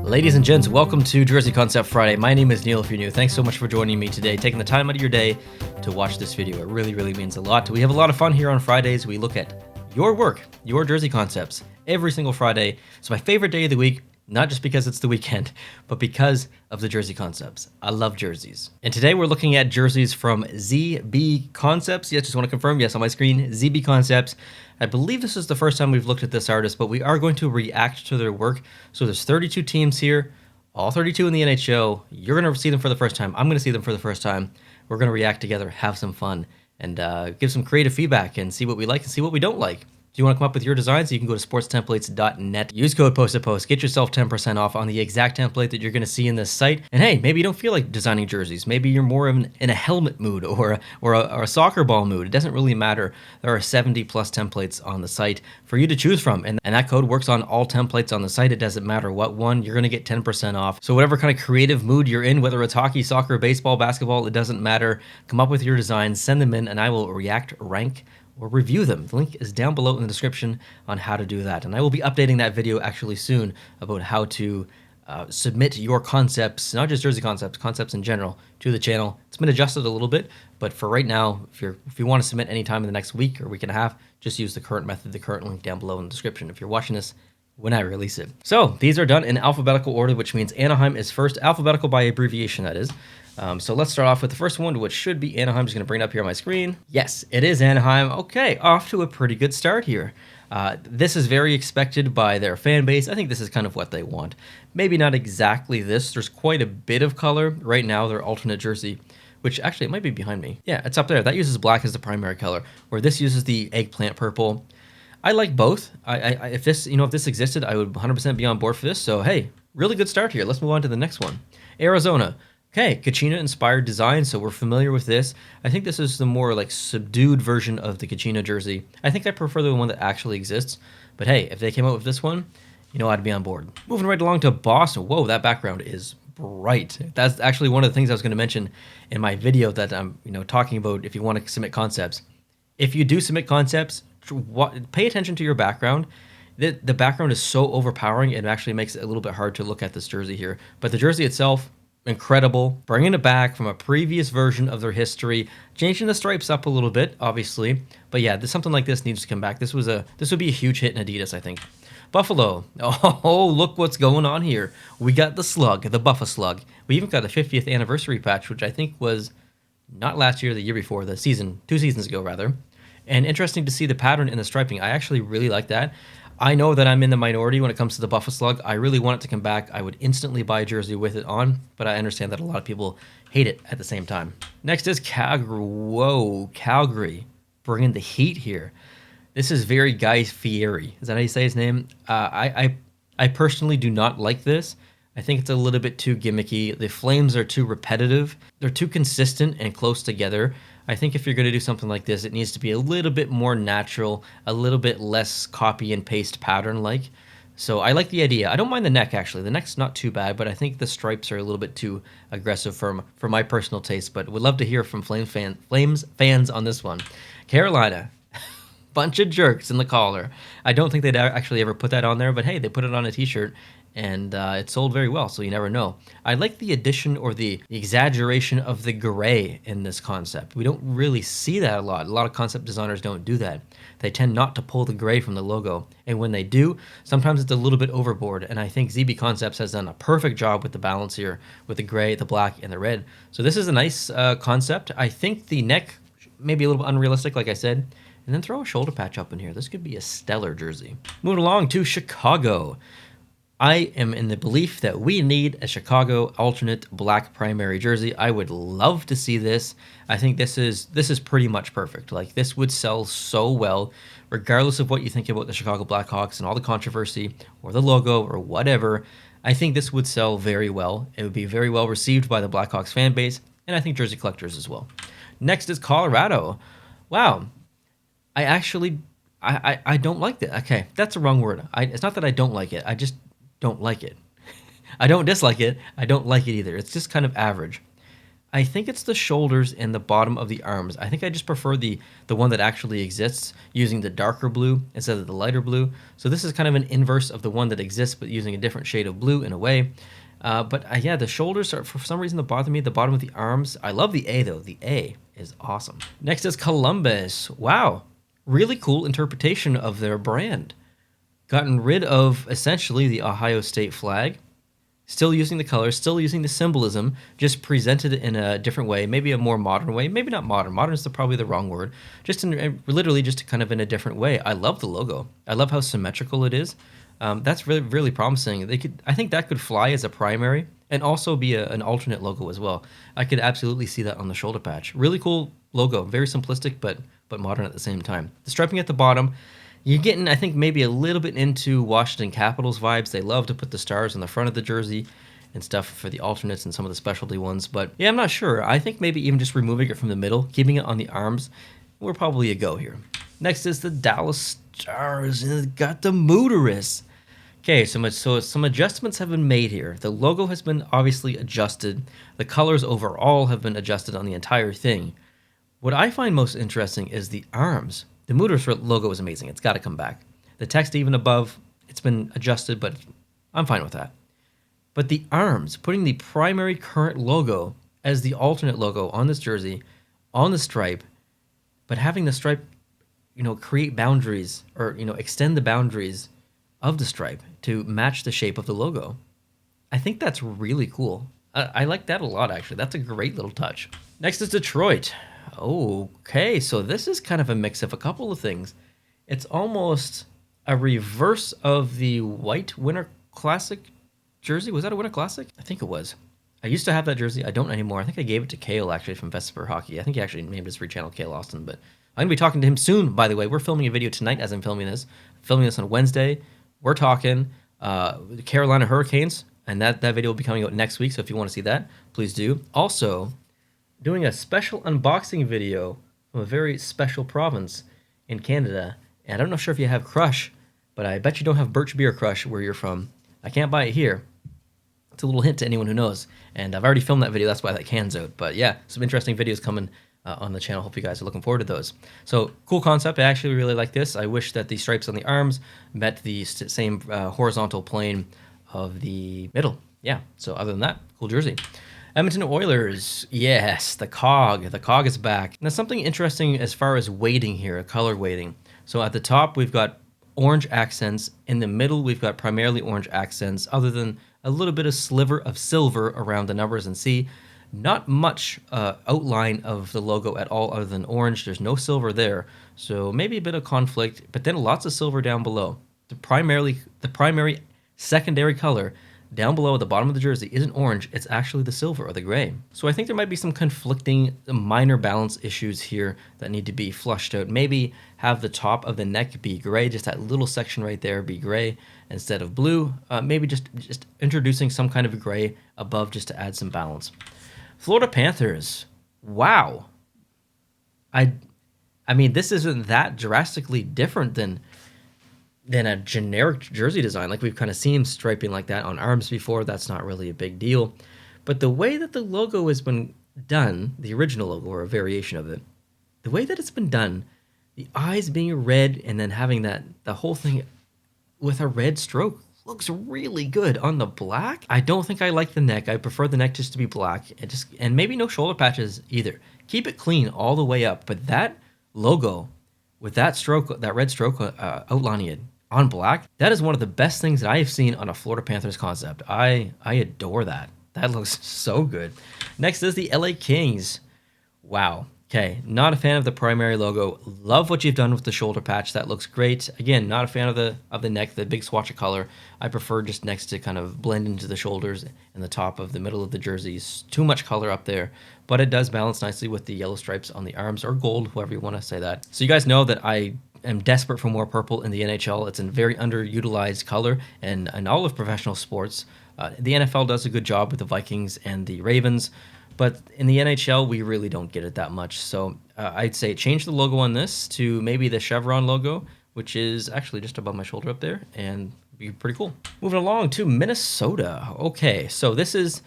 Ladies and gents, welcome to Jersey Concept Friday. My name is Neil if you're new. Thanks so much for joining me today, taking the time out of your day to watch this video. It really means a lot. We have a lot of fun here on Fridays. We look at your work, your Jersey concepts, every single Friday. It's my favorite day of the week, not just because it's the weekend, but because of the Jersey concepts. I love jerseys. And today we're looking at jerseys from ZB Concepts. Yes, just want to confirm, yes, on my screen, ZB Concepts. I believe this is the first time we've looked at this artist, but we are going to react to their work. So there's 32 teams here, all 32 in the NHL. You're going to see them for the first time. I'm going to see them for the first time. We're going to react together, have some fun, and give some creative feedback and see what we like and see what we don't like. Do you want to come up with your designs? You can go to sportstemplates.net. Use code POST2POST. Get yourself 10% off on the exact template that you're going to see in this site. And hey, maybe you don't feel like designing jerseys. Maybe you're more in a helmet mood or a soccer ball mood. It doesn't really matter. There are 70 plus templates on the site for you to choose from. And that code works on all templates on the site. It doesn't matter what one. You're going to get 10% off. So whatever kind of creative mood you're in, whether it's hockey, soccer, baseball, basketball, it doesn't matter. Come up with your designs, send them in, and I will react, rank, or review them. The link is down below in the description on how to do that. And I will be updating that video actually soon about how to submit your concepts, not just Jersey concepts, concepts in general, to the channel. It's been adjusted a little bit, but for right now, if you want to submit anytime in the next week or week and a half, just use the current method, the current link down below in the description if you're watching this when I release it. So these are done in alphabetical order, which means Anaheim is first, alphabetical by abbreviation, that is. So let's start off with the first one, which should be Anaheim. I'm just going to bring it up here on my screen. Yes, it is Anaheim. Okay, off to a pretty good start here. This is very expected by their fan base. I think this is kind of what they want. Maybe not exactly this. There's quite a bit of color. Right now, their alternate jersey, which actually it might be behind me. Yeah, it's up there. That uses black as the primary color, where this uses the eggplant purple. I like both. If this existed, I would 100% be on board for this. So hey, really good start here. Let's move on to the next one. Arizona. Okay, Kachina-inspired design, so we're familiar with this. I think this is the more like subdued version of the Kachina jersey. I think I prefer the one that actually exists. But hey, if they came out with this one, I'd be on board. Moving right along to Boston. Whoa, that background is bright. That's actually one of the things I was going to mention in my video that I'm talking about if you want to submit concepts. If you do submit concepts, pay attention to your background. The background is so overpowering, it actually makes it a little bit hard to look at this jersey here. But the jersey itself, incredible. Bringing it back from a previous version of their history, changing the stripes up a little bit, obviously. But yeah, something like this needs to come back. This would be a huge hit in Adidas, I think. Buffalo. Oh, look what's going on here. We got the slug, the Buffa slug. We even got a 50th anniversary patch, which I think was not last year, the year before, 2 seasons ago rather. And interesting to see the pattern in the striping. I actually really like that. I know that I'm in the minority when it comes to the Buffa slug. I really want it to come back. I would instantly buy a jersey with it on, but I understand that a lot of people hate it at the same time. Next is Calgary. Whoa, Calgary. Bringing the heat here. This is very Guy Fieri. Is that how you say his name? I personally do not like this. I think it's a little bit too gimmicky. The flames are too repetitive. They're too consistent and close together. I think if you're going to do something like this, it needs to be a little bit more natural, a little bit less copy and paste pattern like. So I like the idea. I don't mind the neck, actually. The neck's not too bad, but I think the stripes are a little bit too aggressive for my personal taste. But would love to hear from Flames fans on this one. Carolina. Bunch of jerks in the collar. I don't think they'd actually ever put that on there, but hey, they put it on a t-shirt and it sold very well, so you never know. I like the addition or the exaggeration of the gray in this concept. We don't really see that a lot. A lot of concept designers don't do that. They tend not to pull the gray from the logo, and when they do, sometimes it's a little bit overboard, and I think ZB Concepts has done a perfect job with the balance here, with the gray, the black, and the red. So this is a nice concept. I think the neck may be a little bit unrealistic, like I said. And then throw a shoulder patch up in here. This could be a stellar jersey. Moving along to Chicago. I am in the belief that we need a Chicago alternate black primary jersey. I would love to see this. I think this is pretty much perfect. Like, this would sell so well, regardless of what you think about the Chicago Blackhawks and all the controversy or the logo or whatever. I think this would sell very well. It would be very well received by the Blackhawks fan base, and I think jersey collectors as well. Next is Colorado. Wow. I don't like that. Okay, that's the wrong word. It's not that I don't like it. I just don't like it. I don't dislike it. I don't like it either. It's just kind of average. I think it's the shoulders and the bottom of the arms. I think I just prefer the one that actually exists, using the darker blue instead of the lighter blue. So this is kind of an inverse of the one that exists, but using a different shade of blue in a way. Yeah, the shoulders are, for some reason, that bother me. The bottom of the arms. I love the A though. The A is awesome. Next is Columbus. Wow, really cool interpretation of their brand. Gotten rid of essentially the Ohio State flag. Still using the colors, still using the symbolism, just presented in a different way, maybe a more modern way, maybe not modern. Modern is probably the wrong word. Literally just kind of in a different way. I love the logo. I love how symmetrical it is. That's really, really promising. I think that could fly as a primary and also be an alternate logo as well. I could absolutely see that on the shoulder patch. Really cool logo, very simplistic, but modern at the same time. The striping at the bottom. You're getting, I think, maybe a little bit into Washington Capitals vibes. They love to put the stars on the front of the jersey and stuff for the alternates and some of the specialty ones. But yeah, I'm not sure. I think maybe even just removing it from the middle, keeping it on the arms, we're probably a go here. Next is the Dallas Stars, and it's got the Mooterus. Okay, so some adjustments have been made here. The logo has been obviously adjusted. The colors overall have been adjusted on the entire thing. What I find most interesting is the arms. The Mooterus logo is amazing. It's got to come back. The text even above, it's been adjusted, but I'm fine with that. But the arms, putting the primary current logo as the alternate logo on this jersey, on the stripe, but having the stripe, create boundaries or, extend the boundaries of the stripe to match the shape of the logo. I think that's really cool. I like that a lot, actually. That's a great little touch. Next is Detroit. Okay, so this is kind of a mix of a couple of things. It's almost a reverse of the white Winter Classic jersey. Was that a Winter Classic? I think it was. I used to have that jersey. I don't anymore. I think I gave it to Kale, actually, from Vesper Hockey. I think he actually named his free channel Kale Austin, but I'm going to be talking to him soon, by the way. We're filming a video tonight as I'm filming this. Filming this on Wednesday. We're talking the Carolina Hurricanes, and that video will be coming out next week, so if you want to see that, please do. Also, doing a special unboxing video from a very special province in Canada. And I'm not sure if you have Crush, but I bet you don't have Birch Beer Crush where you're from. I can't buy it here. It's a little hint to anyone who knows. And I've already filmed that video, that's why that can's out. But yeah, some interesting videos coming on the channel. Hope you guys are looking forward to those. So, cool concept. I actually really like this. I wish that the stripes on the arms met the same horizontal plane of the middle. Yeah, so other than that, cool jersey. Edmonton Oilers, yes, the cog. The cog is back. Now, something interesting as far as weighting here, color weighting. So at the top, we've got orange accents. In the middle, we've got primarily orange accents, other than a little bit of sliver of silver around the numbers and C. Not much outline of the logo at all other than orange. There's no silver there, so maybe a bit of conflict, but then lots of silver down below. The primary secondary color down below at the bottom of the jersey isn't orange, it's actually the silver or the gray. So I think there might be some conflicting minor balance issues here that need to be flushed out. Maybe have the top of the neck be gray, just that little section right there be gray instead of blue. Maybe just introducing some kind of gray above just to add some balance. Florida Panthers, wow. I mean, this isn't that drastically different than a generic jersey design. Like we've kind of seen striping like that on arms before. That's not really a big deal. But the way that the logo has been done, the original logo or a variation of it, the way that it's been done, the eyes being red and then having the whole thing with a red stroke looks really good on the black. I don't think I like the neck. I prefer the neck just to be black and maybe no shoulder patches either. Keep it clean all the way up. But that logo with that stroke, that red stroke outlining it on black, that is one of the best things that I have seen on a Florida Panthers concept. I adore that. That looks so good. Next is the LA Kings. Wow. Okay, not a fan of the primary logo. Love what you've done with the shoulder patch. That looks great. Again, not a fan of the neck, the big swatch of color. I prefer just next to kind of blend into the shoulders and the top of the middle of the jerseys. Too much color up there, but it does balance nicely with the yellow stripes on the arms, or gold, however you want to say that. So you guys know that I am desperate for more purple in the NHL. It's a very underutilized color and in all of professional sports. The NFL does a good job with the Vikings and the Ravens, but in the NHL, we really don't get it that much. So I'd say change the logo on this to maybe the chevron logo, which is actually just above my shoulder up there, and be pretty cool. Moving along to Minnesota. Okay, so this is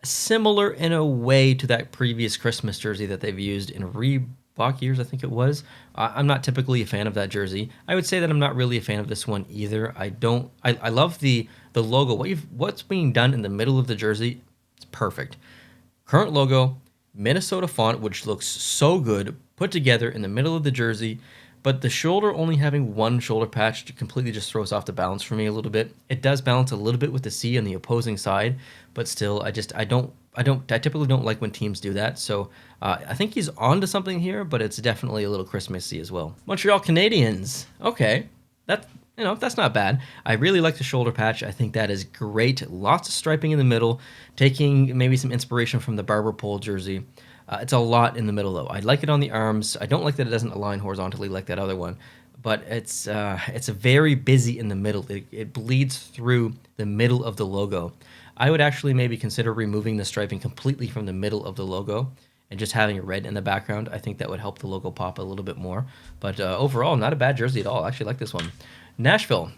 similar in a way to that previous Christmas jersey that they've used in Reebok years, I think it was. I'm not typically a fan of that jersey. I would say that I'm not really a fan of this one either. I love the logo. What's being done in the middle of the jersey, it's perfect. Current logo, Minnesota font, which looks so good, put together in the middle of the jersey. But the shoulder only having one shoulder patch completely just throws off the balance for me a little bit. It does balance a little bit with the C on the opposing side, but still, I typically don't like when teams do that. So I think he's onto something here, but it's definitely a little Christmassy as well. Montreal Canadiens. Okay, that's not bad. I really like the shoulder patch. I think that is great. Lots of striping in the middle, taking maybe some inspiration from the barber pole jersey. It's a lot in the middle, though. I like it on the arms. I don't like that it doesn't align horizontally like that other one, but it's very busy in the middle. It bleeds through the middle of the logo. I would actually maybe consider removing the striping completely from the middle of the logo and just having it red in the background. I think that would help the logo pop a little bit more. But overall, not a bad jersey at all. I actually like this one. Nashville.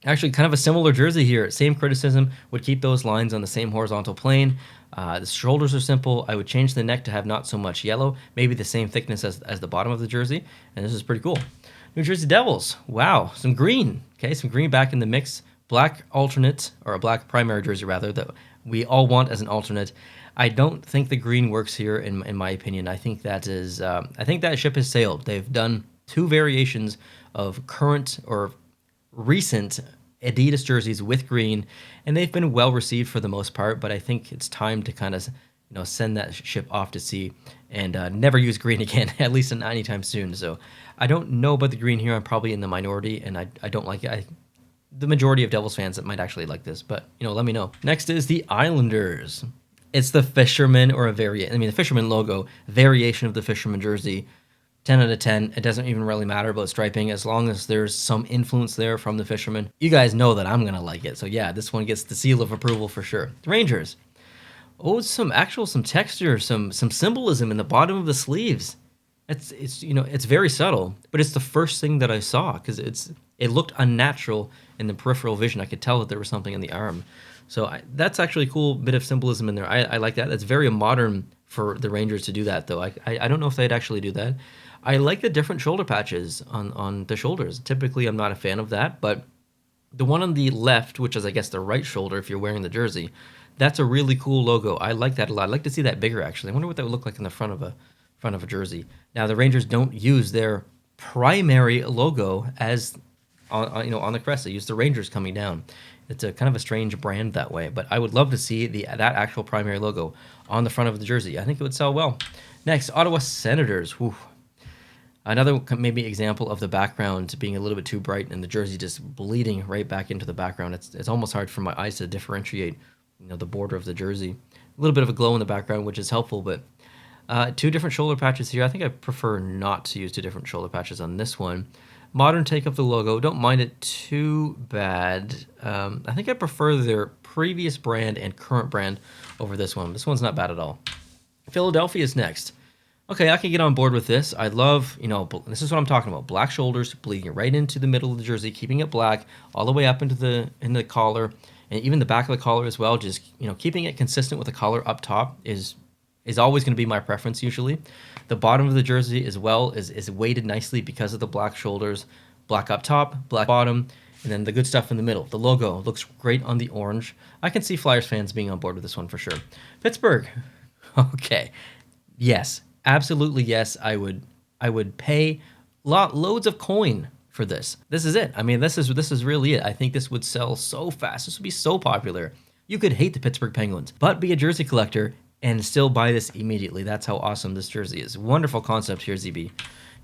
Actually, kind of a similar jersey here. Same criticism, would keep those lines on the same horizontal plane. The shoulders are simple. I would change the neck to have not so much yellow, maybe the same thickness as the bottom of the jersey, and this is pretty cool. New Jersey Devils. Wow, some green. Okay, some green back in the mix. Black alternate, or a black primary jersey rather, that we all want as an alternate. I don't think the green works here, in my opinion. I think that ship has sailed. They've done two variations of current or recent Adidas jerseys with green, and they've been well received for the most part, but I think it's time to kind of send that ship off to sea and never use green again, at least not anytime soon. So I don't know about the green here. I'm probably in the minority, and I don't like it. The majority of Devils fans that might actually like this, but let me know. Next is the Islanders. It's the Fisherman, or the Fisherman logo, variation of the Fisherman jersey. 10 out of 10. It doesn't even really matter about striping as long as there's some influence there from the Fisherman. You guys know that I'm going to like it. So yeah, this one gets the seal of approval for sure. The Rangers. Oh, some texture, some symbolism in the bottom of the sleeves. It's very subtle, but it's the first thing that I saw because it looked unnatural in the peripheral vision. I could tell that there was something in the arm. So that's actually a cool bit of symbolism in there. I like that. That's very modern for the Rangers to do that, though. I don't know if they'd actually do that. I like the different shoulder patches on the shoulders. Typically, I'm not a fan of that, but the one on the left, which is, I guess, the right shoulder if you're wearing the jersey, that's a really cool logo. I like that a lot. I'd like to see that bigger, actually. I wonder what that would look like in the front of a jersey. Now, the Rangers don't use their primary logo as on the crest. They use the Rangers coming down. It's a kind of a strange brand that way, but I would love to see that actual primary logo on the front of the jersey. I think it would sell well. Next, Ottawa Senators. Whew. Another maybe example of the background being a little bit too bright and the jersey just bleeding right back into the background. It's almost hard for my eyes to differentiate, the border of the jersey. A little bit of a glow in the background, which is helpful, but two different shoulder patches here. I think I prefer not to use two different shoulder patches on this one. Modern take of the logo. Don't mind it too bad. I think I prefer their previous brand and current brand over this one. This one's not bad at all. Philadelphia is next. Okay, I can get on board with this. I love, this is what I'm talking about. Black shoulders bleeding right into the middle of the jersey, keeping it black all the way up into the collar and even the back of the collar as well. Just, keeping it consistent with the collar up top is always going to be my preference usually. The bottom of the jersey as well is weighted nicely because of the black shoulders, black up top, black bottom, and then the good stuff in the middle. The logo looks great on the orange. I can see Flyers fans being on board with this one for sure. Pittsburgh. Okay. Yes. Absolutely, yes. I would pay loads of coin for this. This is it. I mean, this is really it. I think this would sell so fast. This would be so popular. You could hate the Pittsburgh Penguins, but be a jersey collector and still buy this immediately. That's how awesome this jersey is. Wonderful concept here, ZB.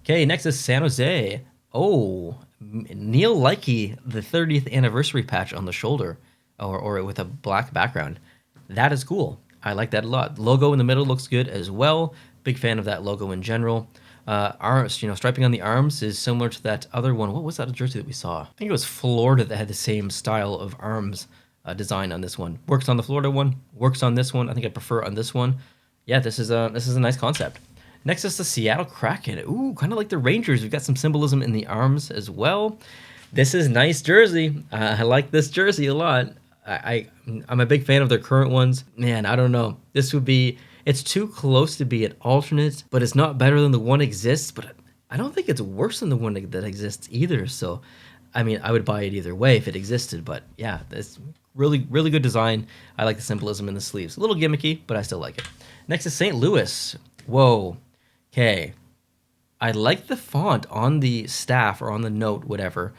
Okay, next is San Jose. Oh, Neil Likey, the 30th anniversary patch on the shoulder, or with a black background. That is cool. I like that a lot. Logo in the middle looks good as well. Big fan of that logo in general. Arms, striping on the arms is similar to that other one. What was that jersey that we saw? I think it was Florida that had the same style of arms design on this one. Works on the Florida one. Works on this one. I think I prefer on this one. Yeah, this is a nice concept. Next is the Seattle Kraken. Ooh, kind of like the Rangers. We've got some symbolism in the arms as well. This is nice jersey. I like this jersey a lot. I'm a big fan of their current ones. Man, I don't know. It's too close to be an alternate, but it's not better than the one exists. But I don't think it's worse than the one that exists either. So, I mean, I would buy it either way if it existed. But yeah, it's really, really good design. I like the symbolism in the sleeves. A little gimmicky, but I still like it. Next is St. Louis. Whoa. Okay. I like the font on the staff or on the note, whatever.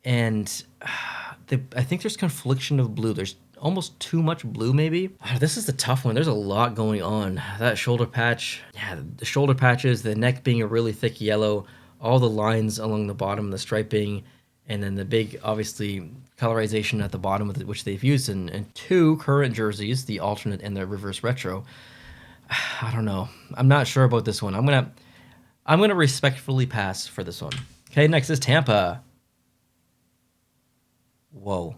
And I think there's confliction of blue. There's almost too much blue, maybe. This is the tough one. There's a lot going on. That shoulder patch. Yeah, the shoulder patches, the neck being a really thick yellow, all the lines along the bottom, the striping, and then the big, obviously, colorization at the bottom, which they've used in two current jerseys, the alternate and the reverse retro. I don't know. I'm not sure about this one. I'm gonna respectfully pass for this one. Okay, next is Tampa. Whoa.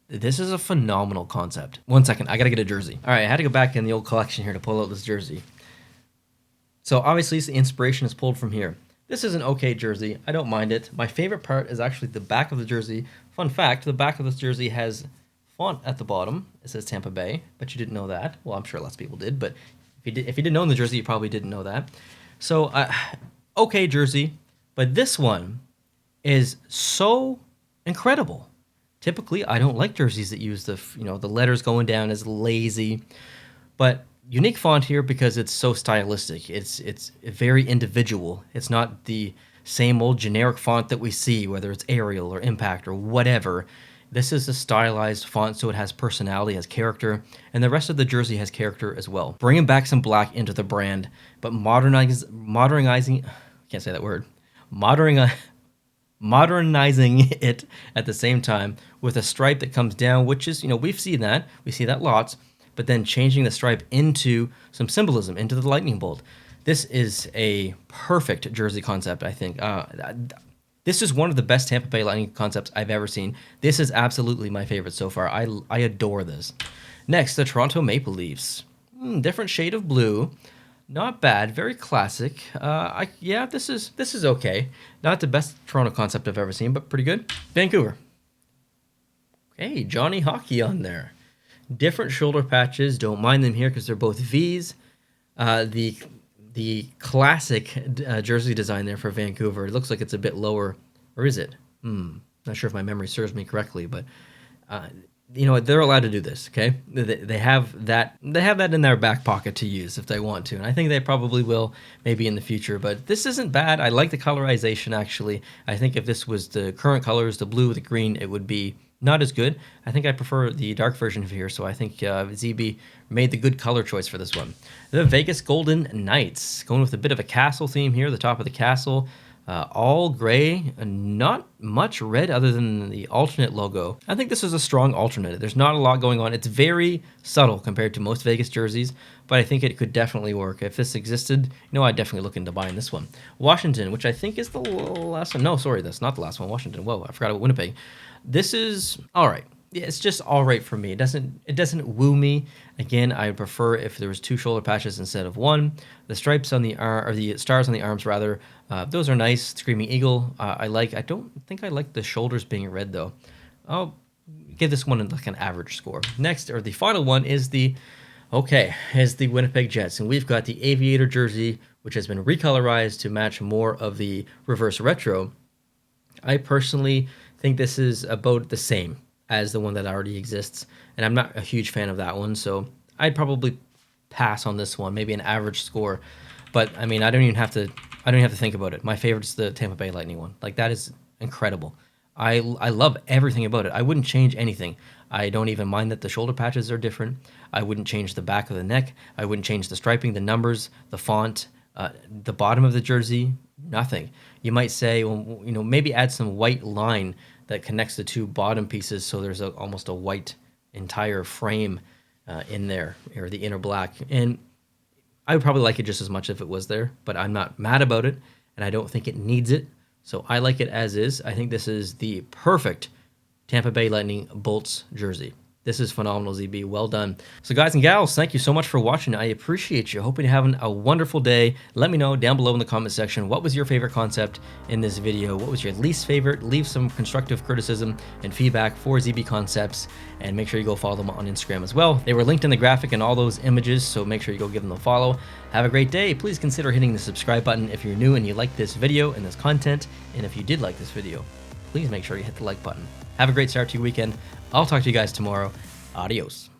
This is a phenomenal concept. 1 second, I gotta get a jersey. All right, I had to go back in the old collection here to pull out this jersey. So obviously the inspiration is pulled from here. This is an okay jersey. I don't mind it. My favorite part is actually the back of the jersey. Fun fact, the back of this jersey has font at the bottom. It says Tampa Bay, but you didn't know that. Well, I'm sure lots of people did, but if you didn't own the jersey, you probably didn't know that. So, okay jersey, but this one is so incredible. Typically, I don't like jerseys that use the letters going down as lazy, but unique font here because it's so stylistic. It's very individual. It's not the same old generic font that we see, whether it's Arial or Impact or whatever. This is a stylized font, so it has personality, has character, and the rest of the jersey has character as well. Bringing back some black into the brand, but modernizing, can't say that word, modernizing it at the same time with a stripe that comes down, which is, we see that lots, but then changing the stripe into some symbolism, into the lightning bolt. This is a perfect jersey concept, I think. This is one of the best Tampa Bay Lightning concepts I've ever seen. This is absolutely my favorite so far. I adore this. Next, the Toronto Maple Leafs. Different shade of blue. Not bad. Very classic. This is okay. Not the best Toronto concept I've ever seen, but pretty good. Vancouver. Okay, Johnny Hockey on there. Different shoulder patches. Don't mind them here because they're both V's. The classic jersey design there for Vancouver. It looks like it's a bit lower, or is it? Not sure if my memory serves me correctly, but they're allowed to do this. Okay, they have that in their back pocket to use if they want to, and I think they probably will maybe in the future. But this isn't bad. I like the colorization actually. I think if this was the current colors, the blue, the green, it would be not as good. I think I prefer the dark version of here, so I think ZB made the good color choice for this one. The Vegas Golden Knights, going with a bit of a castle theme here, the top of the castle, all gray, and not much red other than the alternate logo. I think this is a strong alternate. There's not a lot going on. It's very subtle compared to most Vegas jerseys, but I think it could definitely work. If this existed, I'd definitely look into buying this one. Washington, which I think is the last one. No, sorry, that's not the last one. Washington. Whoa, I forgot about Winnipeg. This is all right. Yeah, it's just all right for me. It doesn't woo me. Again, I would prefer if there was two shoulder patches instead of one. The stripes on the or the stars on the arms rather. Those are nice. Screaming Eagle. I like. I don't think I like the shoulders being red though. I'll give this one like an average score. Next, or the final one is the Winnipeg Jets, and we've got the Aviator jersey, which has been recolorized to match more of the reverse retro. I personally think this is about the same as the one that already exists, and I'm not a huge fan of that one, so I'd probably pass on this one, maybe an average score. But I mean, I don't even have to think about it. My favorite is the Tampa Bay Lightning one. Like, that is incredible. I love everything about it. I wouldn't change anything. I don't even mind that the shoulder patches are different. I wouldn't change the back of the neck. I wouldn't change the striping, the numbers, the font, the bottom of the jersey, nothing. You might say, well, maybe add some white line that connects the two bottom pieces so there's almost a white entire frame in there, or the inner black. And I would probably like it just as much if it was there, but I'm not mad about it, and I don't think it needs it. So I like it as is. I think this is the perfect Tampa Bay Lightning Bolts jersey. This is phenomenal, ZB. Well done. So guys and gals, thank you so much for watching. I appreciate you. Hoping you're having a wonderful day. Let me know down below in the comment section, what was your favorite concept in this video? What was your least favorite? Leave some constructive criticism and feedback for ZB Concepts, and make sure you go follow them on Instagram as well. They were linked in the graphic and all those images, so make sure you go give them a follow. Have a great day. Please consider hitting the subscribe button if you're new and you like this video and this content. And if you did like this video, please make sure you hit the like button. Have a great start to your weekend. I'll talk to you guys tomorrow. Adios.